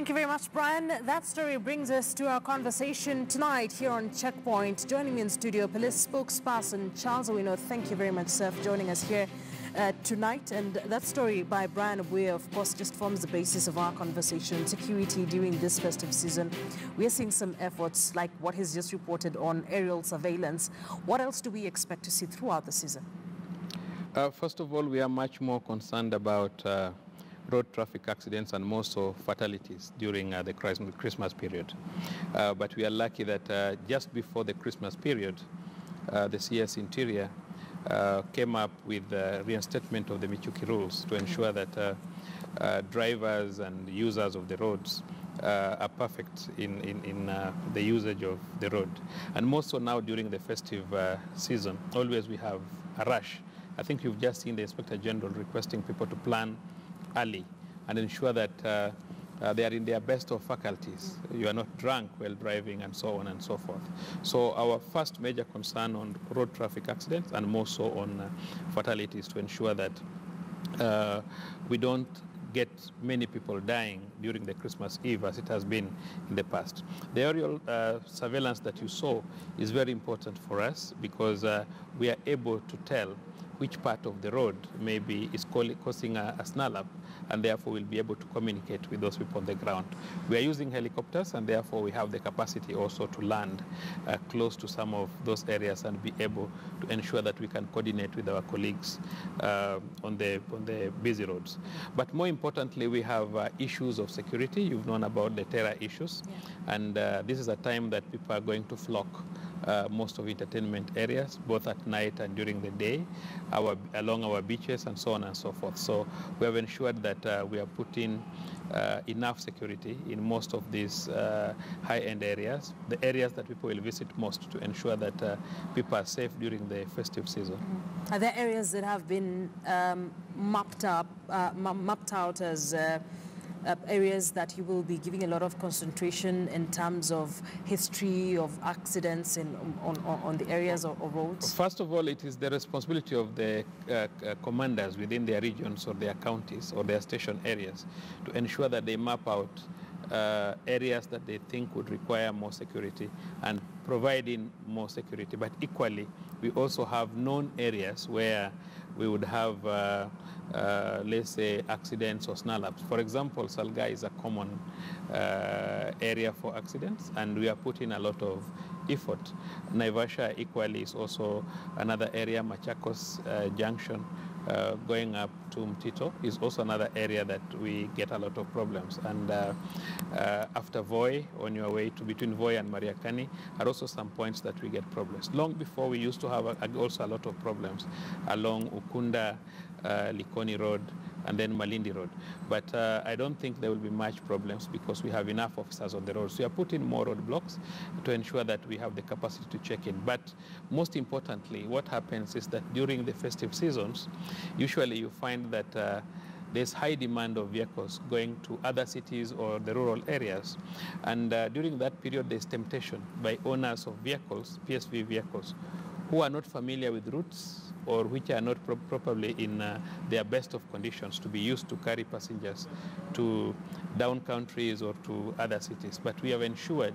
Thank you very much, Brian. That story brings us to our conversation tonight here on Checkpoint. Joining me in studio, police spokesperson Charles Owino. Thank you very much, sir, for joining us here tonight. And that story by Brian Abuya, of course, just forms the basis of our conversation. Security during this festive season. We are seeing some efforts like what he's just reported on aerial surveillance. What else do we expect to see throughout the season? First of all, we are much more concerned about road traffic accidents and more so fatalities during the Christmas period. But we are lucky that just before the Christmas period, the CS Interior came up with the reinstatement of the Michuki rules to ensure that drivers and users of the roads are perfect in the usage of the road. And more so now during the festive season, always we have a rush. I think you've just seen the Inspector General requesting people to plan early and ensure that they are in their best of faculties. You are not drunk while driving and so on and so forth. So our first major concern on road traffic accidents and more so on fatalities to ensure that we don't get many people dying during the Christmas Eve as it has been in the past. The aerial surveillance that you saw is very important for us because we are able to tell which part of the road maybe is causing a snarl-up, and therefore we'll be able to communicate with those people on the ground. We are using helicopters, and therefore we have the capacity also to land close to some of those areas and be able to ensure that we can coordinate with our colleagues on the busy roads. But more importantly, we have issues of security. You've known about the terror issues, and this is a time that people are going to flock most of entertainment areas, both at night and during the day, along our beaches and so on and so forth. So we have ensured that we are putting enough security in most of these high-end areas, the areas that people will visit most, to ensure that people are safe during the festive season. Are there areas that have been mapped out as areas that you will be giving a lot of concentration in terms of history of accidents on the areas or roads? First of all, it is the responsibility of the commanders within their regions or their counties or their station areas to ensure that they map out areas that they think would require more security and providing more security. But equally, we also have known areas where we would have, let's say, accidents or snarl-ups. For example, Salga is a common area for accidents, and we are putting a lot of effort. Naivasha equally is also another area. Machakos Junction going up to Mtito is also another area that we get a lot of problems. And after Voi, on your way to between Voi and Mariakani, are also some points that we get problems. Long before, we used to have also a lot of problems along Ukunda, Likoni Road, and then Malindi Road. But I don't think there will be much problems because we have enough officers on the road. So we are putting more roadblocks to ensure that we have the capacity to check in. But most importantly, what happens is that during the festive seasons, usually you find that there's high demand of vehicles going to other cities or the rural areas. And during that period, there's temptation by owners of vehicles, PSV vehicles, who are not familiar with routes or which are not properly in their best of conditions to be used to carry passengers to down countries or to other cities. But we have ensured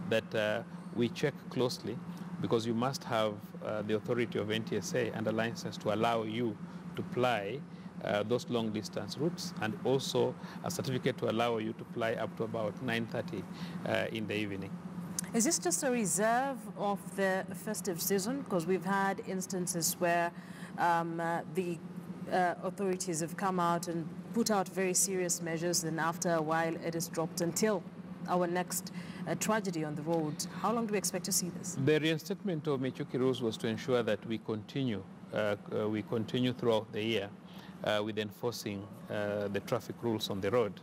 that we check closely because you must have the authority of NTSA and a license to allow you to ply those long distance routes, and also a certificate to allow you to fly up to about 9:30 in the evening. Is this just a reserve of the festive season? Because we've had instances where the authorities have come out and put out very serious measures, and after a while it is dropped until our next tragedy on the road. How long do we expect to see this? The reinstatement of Michuki rules was to ensure that we continue throughout the year with enforcing the traffic rules on the road.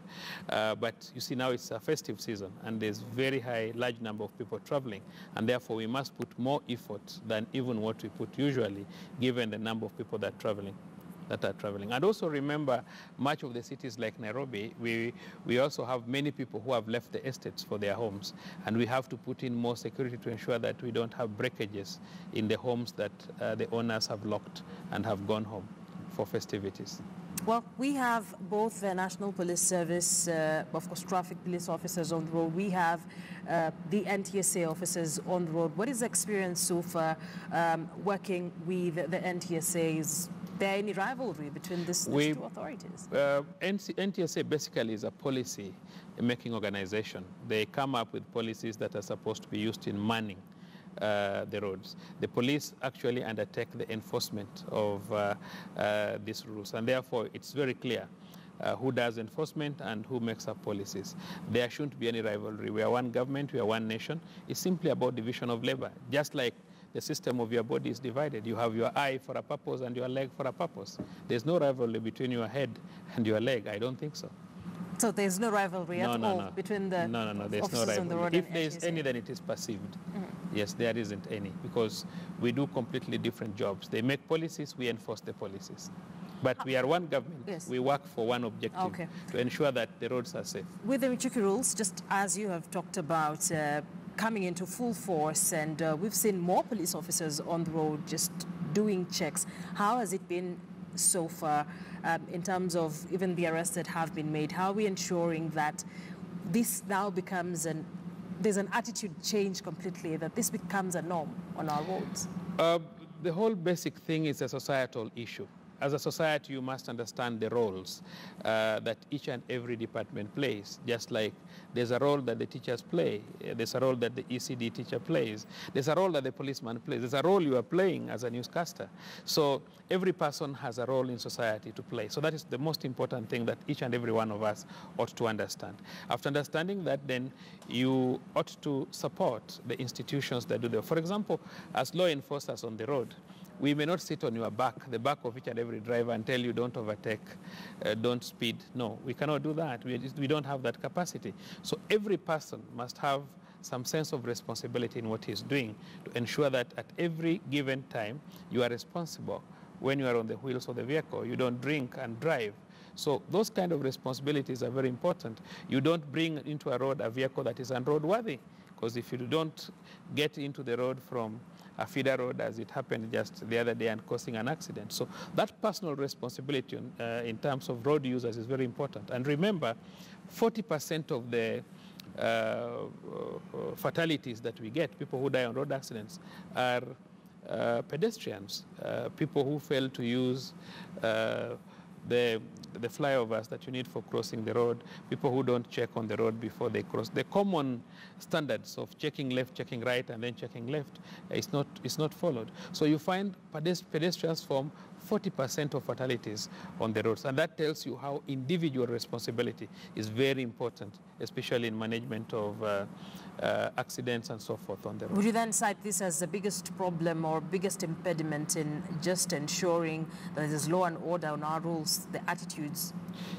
But you see, now it's a festive season and there's very large number of people traveling, and therefore we must put more effort than even what we put usually, given the number of people that are traveling. And also remember, much of the cities like Nairobi, we also have many people who have left the estates for their homes, and we have to put in more security to ensure that we don't have breakages in the homes that the owners have locked and have gone home for festivities. Well, we have both the National Police Service, of course, traffic police officers on the road. We have the NTSA officers on the road. What is the experience so far working with the NTSA? Is there any rivalry between these two authorities? NTSA basically is a policy-making organization. They come up with policies that are supposed to be used in manning the roads. The police actually undertake the enforcement of these rules, and therefore it's very clear who does enforcement and who makes up policies. There shouldn't be any rivalry. We are one government, we are one nation. It's simply about division of labor, just like the system of your body is divided. You have your eye for a purpose and your leg for a purpose. There's no rivalry between your head and your leg. I don't think so. So there's no rivalry at all between the there's no rivalry. on the road. If there is any, then it is perceived. Yes, there isn't any, because we do completely different jobs. They make policies, we enforce the policies. But we are one government. Yes. We work for one objective, to ensure that the roads are safe. With the Michuki rules, just as you have talked about, coming into full force, and we've seen more police officers on the road just doing checks. How has it been so far in terms of even the arrests that have been made? How are we ensuring that this now becomes there's an attitude change completely, that this becomes a norm on our roads? The whole basic thing is a societal issue. As a society, you must understand the roles that each and every department plays, just like there's a role that the teachers play, there's a role that the ECD teacher plays, there's a role that the policeman plays, there's a role you are playing as a newscaster. So every person has a role in society to play. So that is the most important thing that each and every one of us ought to understand. After understanding that, then you ought to support the institutions that do that. For example, as law enforcers on the road, we may not sit on your back, the back of each and every driver, and tell you don't overtake, don't speed. No, we cannot do that. We don't have that capacity. So every person must have some sense of responsibility in what he's doing to ensure that at every given time you are responsible. When you are on the wheels of the vehicle, you don't drink and drive. So those kind of responsibilities are very important. You don't bring into a road a vehicle that is unroadworthy, because if you don't get into the road from a feeder road, as it happened just the other day, and causing an accident. So that personal responsibility in terms of road users is very important. And remember, 40% of the fatalities that we get, people who die on road accidents, are pedestrians, people who fail to use the flyovers that you need for crossing the road, people who don't check on the road before they cross. The common standards of checking left, checking right, and then checking left is not followed. So you find pedestrians form 40% of fatalities on the roads. And that tells you how individual responsibility is very important, especially in management of accidents and so forth on the road. Would you then cite this as the biggest problem or biggest impediment in just ensuring that there's law and order on our rules, the attitudes?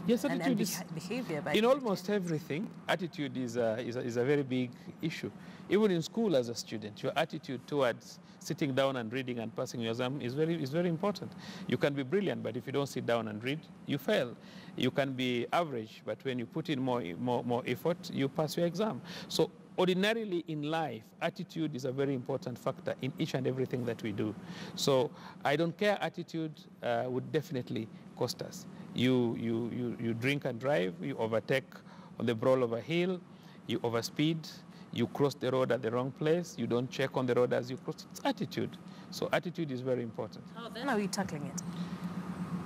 Yes, attitude is behavior. In almost everything, attitude is a very big issue. Even in school as a student, your attitude towards sitting down and reading and passing your exam is very important. You can be brilliant, but if you don't sit down and read, you fail. You can be average, but when you put in more effort, you pass your exam. So ordinarily in life, attitude is a very important factor in each and everything that we do. So I don't care, attitude would definitely cost us. You drink and drive, you overtake on the brow of a hill, you overspeed, you cross the road at the wrong place, you don't check on the road as you cross. It's attitude. So attitude is very important. How then are you tackling it?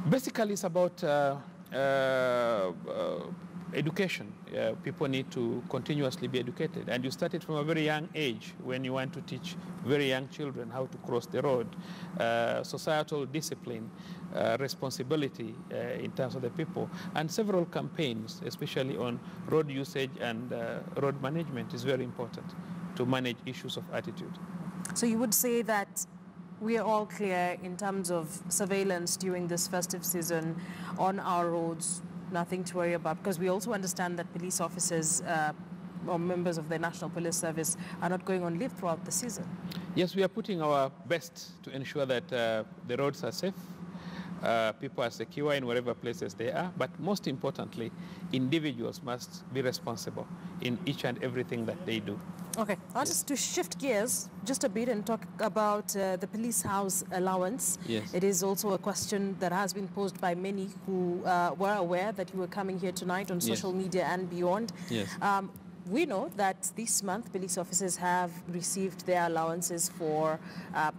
Basically, it's about education. People need to continuously be educated. And you start it from a very young age when you want to teach very young children how to cross the road. Societal discipline, responsibility in terms of the people, and several campaigns, especially on road usage and road management, is very important to manage issues of attitude. So you would say that we are all clear in terms of surveillance during this festive season on our roads, nothing to worry about, because we also understand that police officers or members of the National Police Service are not going on leave throughout the season. Yes, we are putting our best to ensure that the roads are safe. People are secure in wherever places they are, but most importantly, individuals must be responsible in each and everything that they do. Okay, I want us to shift gears just a bit and talk about the police house allowance. Yes. It is also a question that has been posed by many who were aware that you were coming here tonight on social media and beyond. Yes. We know that this month police officers have received their allowances for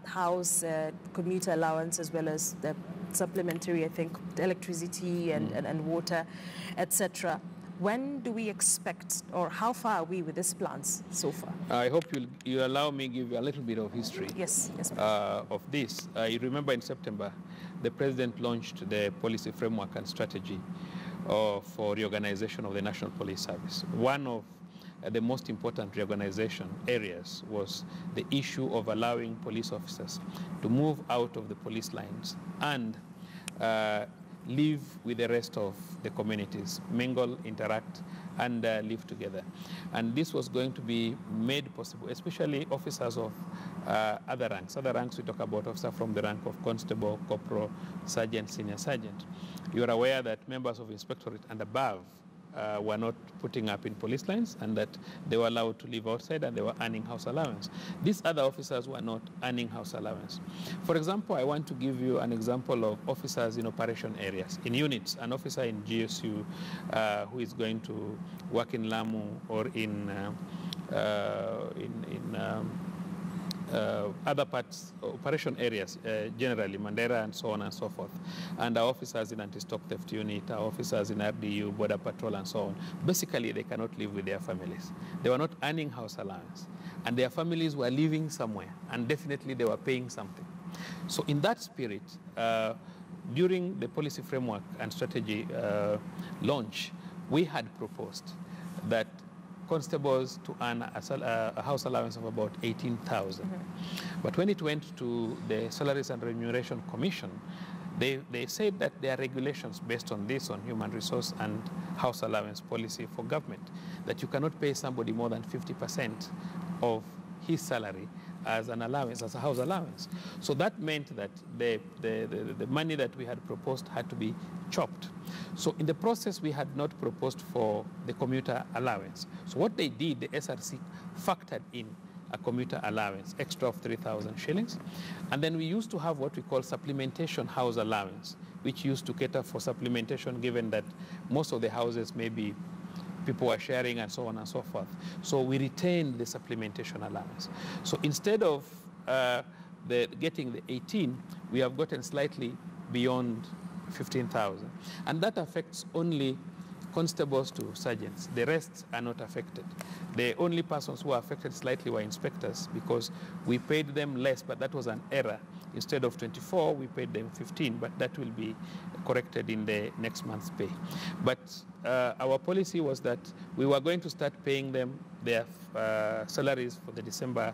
house commuter allowance, as well as the supplementary, I think, electricity and water, etc. When do we expect, or how far are we with these plans so far? I hope you allow me give you a little bit of history. Yes, yes. Of this. You remember in September, the President launched the policy framework and strategy for reorganization of the National Police Service. One of the most important reorganization areas was the issue of allowing police officers to move out of the police lines and live with the rest of the communities, mingle, interact, and live together. And this was going to be made possible, especially officers of other ranks. Other ranks, we talk about officers from the rank of constable, corporal, sergeant, senior sergeant. You are aware that members of inspectorate and above were not putting up in police lines, and that they were allowed to live outside and they were earning house allowance. These other officers were not earning house allowance. For example, I want to give you an example of officers in operation areas. In units, an officer in GSU who is going to work in Lamu or in other parts, operation areas, generally, Mandera and so on and so forth. And our officers in anti-stock theft unit, our officers in RDU, border patrol and so on. Basically, they cannot live with their families. They were not earning house allowance. And their families were living somewhere. And definitely they were paying something. So in that spirit, during the policy framework and strategy launch, we had proposed that constables to earn a house allowance of about 18,000. But when it went to the Salaries and Remuneration Commission, they said that there are regulations based on this, on human resource and house allowance policy for government, that you cannot pay somebody more than 50% of his salary as an allowance, as a house allowance. So that meant that the money that we had proposed had to be chopped. So in the process, we had not proposed for the commuter allowance. So what they did, the SRC factored in a commuter allowance, extra of 3,000 shillings. And then we used to have what we call supplementation house allowance, which used to cater for supplementation, given that most of the houses maybe people were sharing and so on and so forth. So we retained the supplementation allowance. So instead of getting the 18, we have gotten slightly beyond 15,000. And that affects only constables to sergeants. The rest are not affected. The only persons who are affected slightly were inspectors, because we paid them less, but that was an error. Instead of 24, we paid them 15, but that will be corrected in the next month's pay. But our policy was that we were going to start paying them their salaries for the December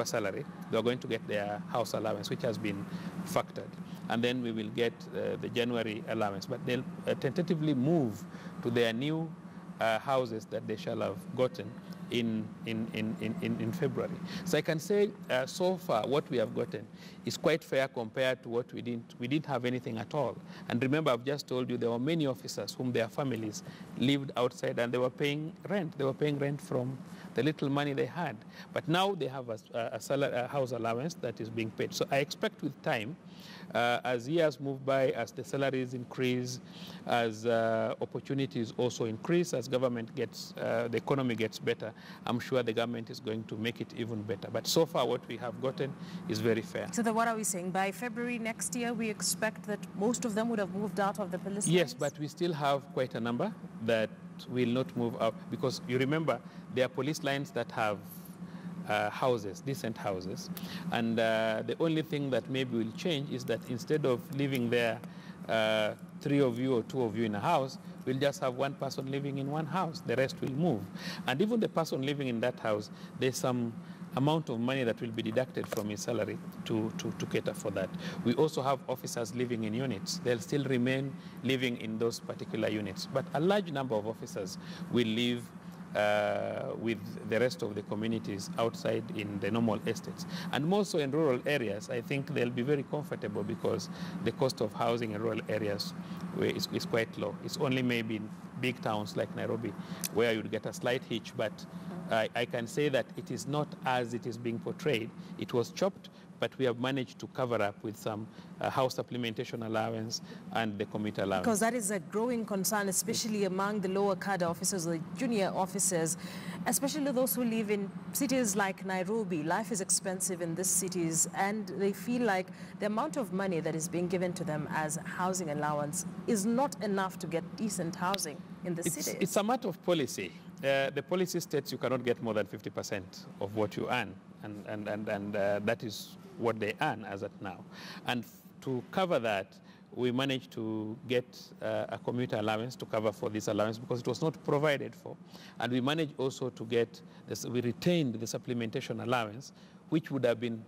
salary. They are going to get their house allowance, which has been factored. And then we will get the January allowance. But they'll tentatively move to their new houses that they shall have gotten in February. So I can say so far what we have gotten is quite fair compared to what we didn't. We didn't have anything at all. And remember, I've just told you there were many officers whom their families lived outside and they were paying rent. They were paying rent from the little money they had. But now they have a house allowance that is being paid. So I expect with time, as years move by, as the salaries increase, as opportunities also increase, as government gets, the economy gets better, I'm sure the government is going to make it even better. But so far what we have gotten is very fair. So then what are we saying? By February next year, we expect that most of them would have moved out of the police Yes, lines? but we still have quite a number that will not move out, because you remember there are police lines that have houses, decent houses, and the only thing that maybe will change is that instead of living there 3 of you or 2 of you in a house, we'll just have one person living in one house. The rest will move. And even the person living in that house, there's some amount of money that will be deducted from his salary to cater for that. We also have officers living in units. They'll still remain living in those particular units. But a large number of officers will live with the rest of the communities outside in the normal estates. And more so in rural areas, I think they'll be very comfortable because the cost of housing in rural areas is quite low. It's only maybe in big towns like Nairobi where you'd get a slight hitch, but I can say that it is not as it is being portrayed. It was chopped, but we have managed to cover up with some house supplementation allowance and the commuter allowance. Because that is a growing concern, especially among the lower cadre officers, the junior officers, especially those who live in cities like Nairobi. Life is expensive in these cities, and they feel like the amount of money that is being given to them as housing allowance is not enough to get decent housing in the cities. It's a matter of policy. The policy states you cannot get more than 50% of what you earn, and that is what they earn as at now. And to cover that, we managed to get a commuter allowance to cover for this allowance because it was not provided for. And we managed also to get this, we retained the supplementation allowance, which would have been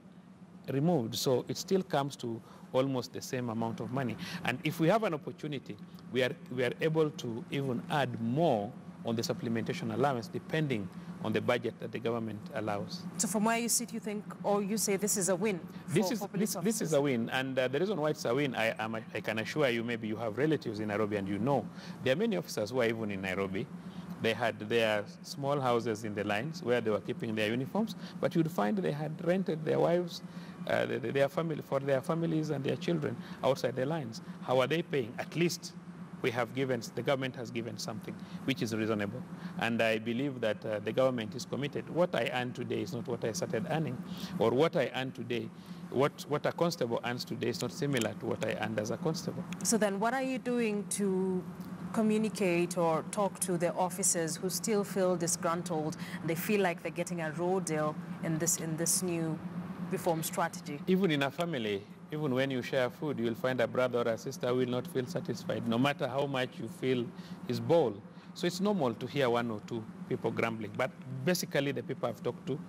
removed. So it still comes to almost the same amount of money. And if we have an opportunity, we are able to even add more on the supplementation allowance depending on the budget that the government allows. So from where you sit, you think, or you say this is a win for police officers? This is a win, and the reason why it's a win, I can assure you, maybe you have relatives in Nairobi and you know, there are many officers who are even in Nairobi. They had their small houses in the lines where they were keeping their uniforms, but you'd find they had rented their wives, their family, for their families and their children outside the lines. How are they paying? At least the government has given something which is reasonable. And I believe that the government is committed. What I earn today is not what I started earning, or what I earn today, what a constable earns today is not similar to what I earned as a constable. So then what are you doing to communicate or talk to the officers who still feel disgruntled and they feel like they're getting a raw deal in this new reform strategy? Even in a family, even when you share food, you'll find a brother or a sister who will not feel satisfied, no matter how much you fill his bowl. So it's normal to hear one or two people grumbling. But basically, the people I've talked to,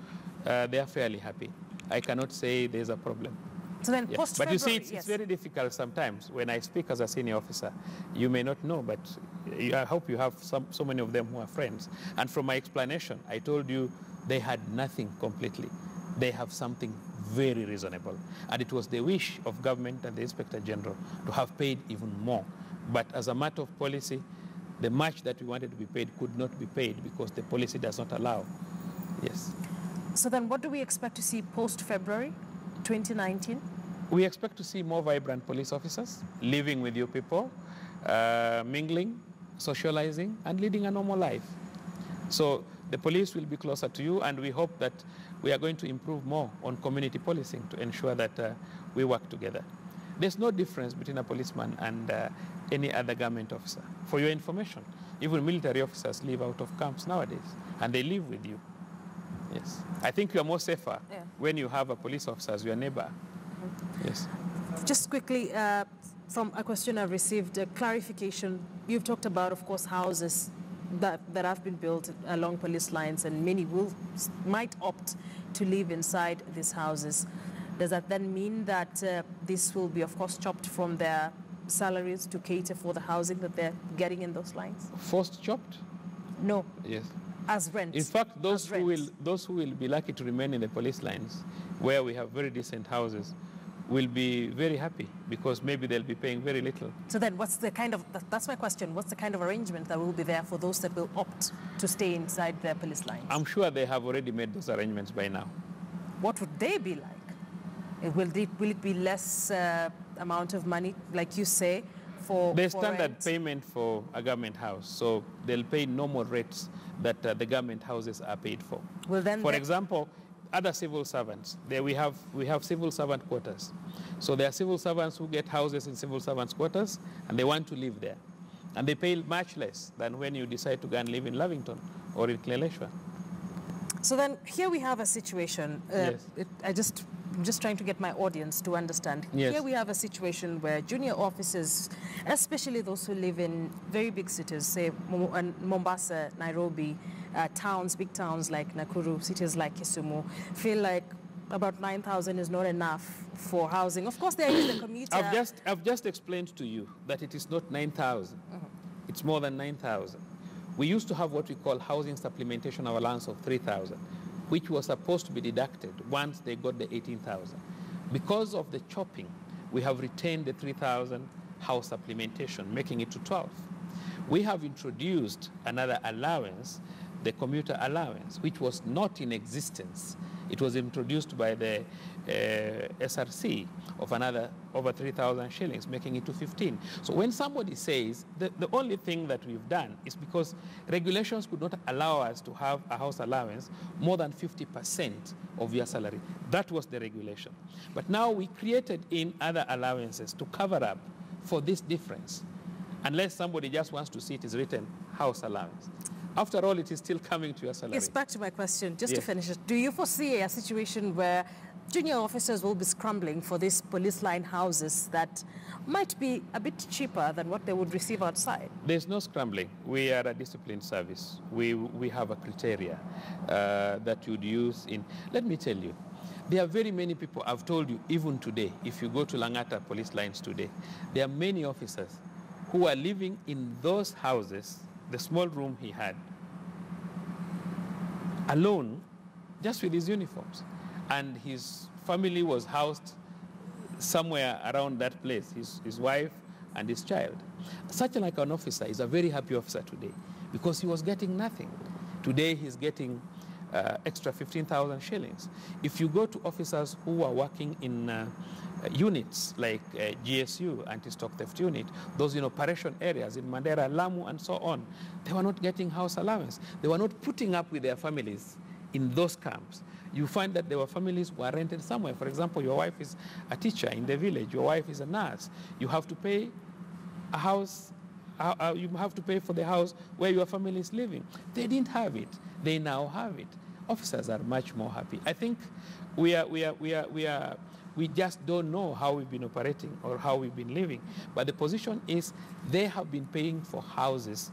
they are fairly happy. I cannot say there's a problem. So then, yes. But you see, it's very difficult sometimes. When I speak as a senior officer, you may not know, but I hope you have so many of them who are friends. And from my explanation, I told you they had nothing completely. They have something very reasonable. And it was the wish of government and the Inspector General to have paid even more. But as a matter of policy, the much that we wanted to be paid could not be paid because the policy does not allow. Yes. So then what do we expect to see post-February 2019? We expect to see more vibrant police officers living with your people, mingling, socializing, and leading a normal life. So the police will be closer to you, and we hope that we are going to improve more on community policing to ensure that we work together. There's no difference between a policeman and any other government officer. For your information, even military officers live out of camps nowadays, and they live with you. Yes. I think you are more safer when you have a police officer as your neighbor. Mm-hmm. Yes. Just quickly, from a question I've received, a clarification. You've talked about, of course, houses that have been built along police lines, and many might opt to live inside these houses. Does that then mean that this will be, of course, chopped from their salaries to cater for the housing that they're getting in those lines? Forced chopped? No. Yes. As rent. In fact, those who will be lucky to remain in the police lines, where we have very decent houses, will be very happy because maybe they'll be paying very little. So then what's the kind of, that's my question, what's the kind of arrangement that will be there for those that will opt to stay inside their police lines? I'm sure they have already made those arrangements by now. What would they be like? Will it be less amount of money, like you say, for the standard rent? Payment for a government house, so they'll pay normal rates that the government houses are paid for. Well, then for example, other civil servants, there we have civil servant quarters. So there are civil servants who get houses in civil servants quarters and they want to live there. And they pay much less than when you decide to go and live in Lavington or in Cleleshwa. So then here we have a situation, yes. I'm just trying to get my audience to understand. Yes. Here we have a situation where junior officers, especially those who live in very big cities, say Mombasa, Nairobi, big towns like Nakuru, cities like Kisumu, feel like about 9,000 is not enough for housing. Of course, there is the commuter. I've just explained to you that it is not 9,000. It's more than 9,000. We used to have what we call housing supplementation allowance of 3,000, which was supposed to be deducted once they got the 18,000. Because of the chopping, we have retained the 3,000 house supplementation, making it to 12. We have introduced another allowance, the commuter allowance, which was not in existence. It was introduced by the SRC of another over 3,000 shillings, making it to 15. So when somebody says the only thing that we've done is because regulations could not allow us to have a house allowance more than 50% of your salary. That was the regulation. But now we created in other allowances to cover up for this difference. Unless somebody just wants to see it is written house allowance. After all, it is still coming to your salary. Yes, back to my question, just Yes. to finish it. Do you foresee a situation where junior officers will be scrambling for these police line houses that might be a bit cheaper than what they would receive outside? There's no scrambling. We are a disciplined service. We have a criteria that you'd use in. Let me tell you, there are very many people, I've told you, even today, if you go to Langata police lines today, there are many officers who are living in those houses, the small room he had, alone, just with his uniforms. And his family was housed somewhere around that place, his wife and his child. Such like an officer is a very happy officer today because he was getting nothing. Today he's getting extra 15,000 shillings. If you go to officers who are working in units like GSU, anti-stock theft unit, those in operation areas in Mandera, Lamu, and so on, they were not getting house allowance. They were not putting up with their families in those camps. You find that there were families who were rented somewhere. For example, your wife is a teacher in the village. Your wife is a nurse. You have to pay a house. You have to pay for the house where your family is living. They didn't have it. They now have it. Officers are much more happy. I think we just don't know how we've been operating or how we've been living. But the position is they have been paying for houses,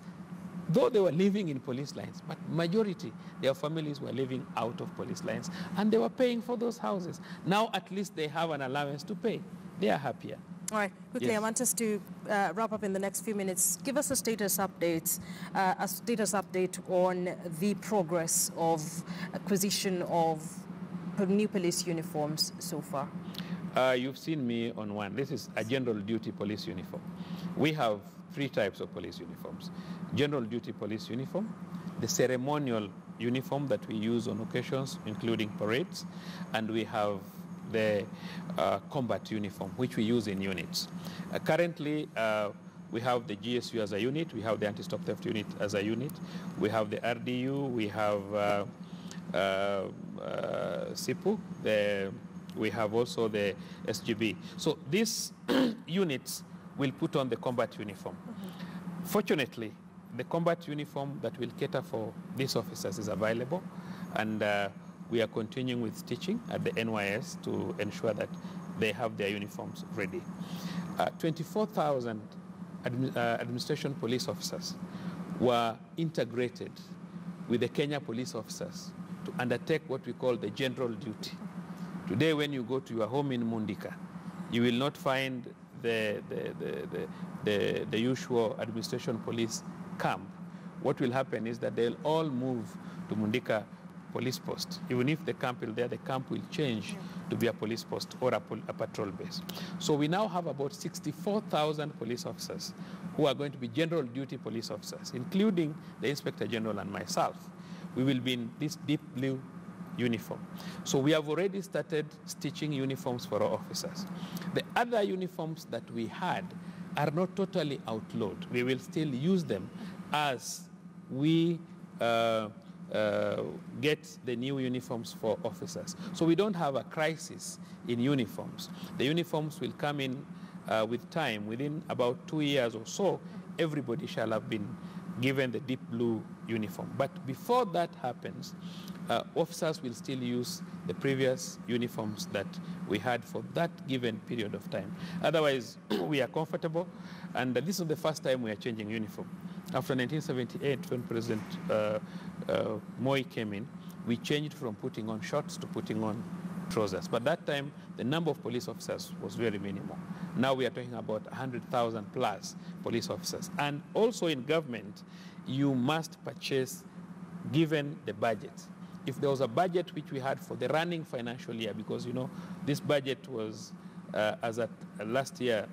though they were living in police lines, but majority, their families were living out of police lines, and they were paying for those houses. Now at least they have an allowance to pay. They are happier. All right, quickly, Yes. I want us to wrap up in the next few minutes. Give us a status update on the progress of acquisition of new police uniforms so far. You've seen me on one. This is a general duty police uniform. We have 3 types of police uniforms. General duty police uniform, the ceremonial uniform that we use on occasions, including parades, and we have the combat uniform, which we use in units. Currently, we have the GSU as a unit, we have the anti-stock theft unit as a unit, we have the RDU, we have SIPU, we have also the SGB. So these units will put on the combat uniform. Fortunately, the combat uniform that will cater for these officers is available, and we are continuing with teaching at the NYS to ensure that they have their uniforms ready. 24,000 administration police officers were integrated with the Kenya police officers to undertake what we call the general duty. Today, when you go to your home in Mundika, you will not find the usual administration police camp. What will happen is that they'll all move to Mundika police post. Even if the camp is there, the camp will change to be a police post or a patrol base. So we now have about 64,000 police officers who are going to be general duty police officers, including the Inspector General and myself. We will be in this deep blue uniform. So we have already started stitching uniforms for our officers. The other uniforms that we had are not totally outlawed. We will still use them as we get the new uniforms for officers. So we don't have a crisis in uniforms. The uniforms will come in with time. Within about 2 years or so, everybody shall have been given the deep blue uniform. But before that happens, officers will still use the previous uniforms that we had for that given period of time. Otherwise, we are comfortable, and this is the first time we are changing uniform. After 1978, when President Moi came in, we changed from putting on shorts to putting on trousers. But that time, the number of police officers was very minimal. Now we are talking about 100,000 plus police officers. And also in government, you must purchase given the budget. If there was a budget which we had for the running financial year, because this budget was as at last year,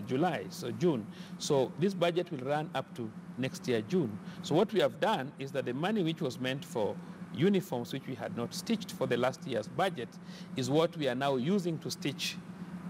July, so June. So this budget will run up to next year, June. So what we have done is that the money which was meant for uniforms, which we had not stitched for the last year's budget, is what we are now using to stitch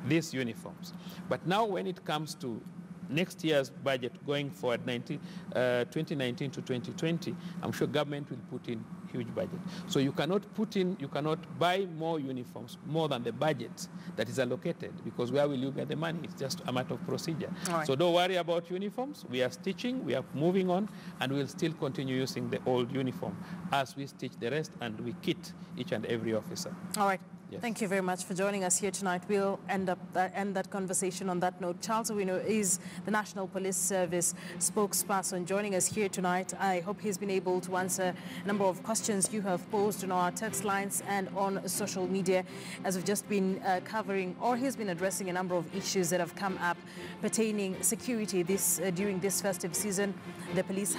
these uniforms. But now when it comes to next year's budget going forward, 2019 to 2020, I'm sure government will put in huge budget. So you cannot buy more uniforms more than the budget that is allocated, because where will you get the money? It's just a matter of procedure. Right. So don't worry about uniforms. We are stitching, we are moving on, and we'll still continue using the old uniform as we stitch the rest and we kit each and every officer. All right. Yes. Thank you very much for joining us here tonight. We'll end that conversation on that note. Charles Owino is the National Police Service spokesperson joining us here tonight. I hope he's been able to answer a number of questions you have posed on our text lines and on social media, as we've just been covering, or he's been addressing a number of issues that have come up pertaining security during this festive season. The police